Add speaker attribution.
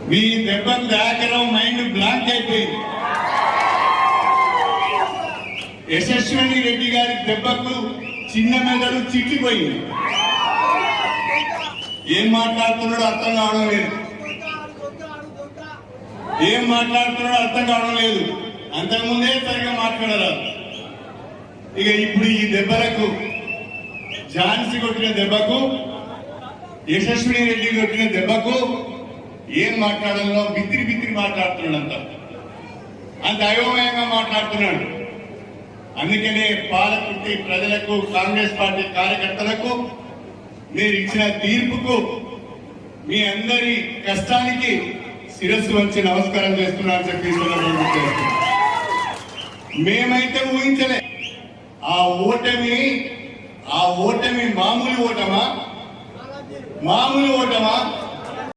Speaker 1: మీ దెబ్బకు దాకరం mind blank అయిపోయింది. యశస్విని రెడ్డి గారి దెబ్బకు చిన్న మెదడు చిట్టిపోయింది. ఏం మాట్లాడుతున్నాడో అర్థం కావడం లేదు. ఏం మాట్లాడుతున్నాడో అర్థం కావడం లేదు. అంతకుముందే సరిగా మాట్లాడరాదు. ఇక ఇప్పుడు ఈ దెబ్బలకు, ఝాన్సీ కొట్టిన దెబ్బకు, యశస్విని రెడ్డి కొట్టిన దెబ్బకు ఏం మాట్లాడాలో బిత్తిరి బిత్తిరి మాట్లాడుతున్నాడు. అంత అయోమయంగా మాట్లాడుతున్నాడు. అందుకనే పాలకుర్తి ప్రజలకు, కాంగ్రెస్ పార్టీ కార్యకర్తలకు మీరు ఇచ్చిన తీర్పుకు, మీ అందరి కష్టానికి శిరస్సు వచ్చి నమస్కారం చేస్తున్నారని చెప్పి మేమైతే ఊహించలే. ఆ ఓటమి మామూలు ఓటమా?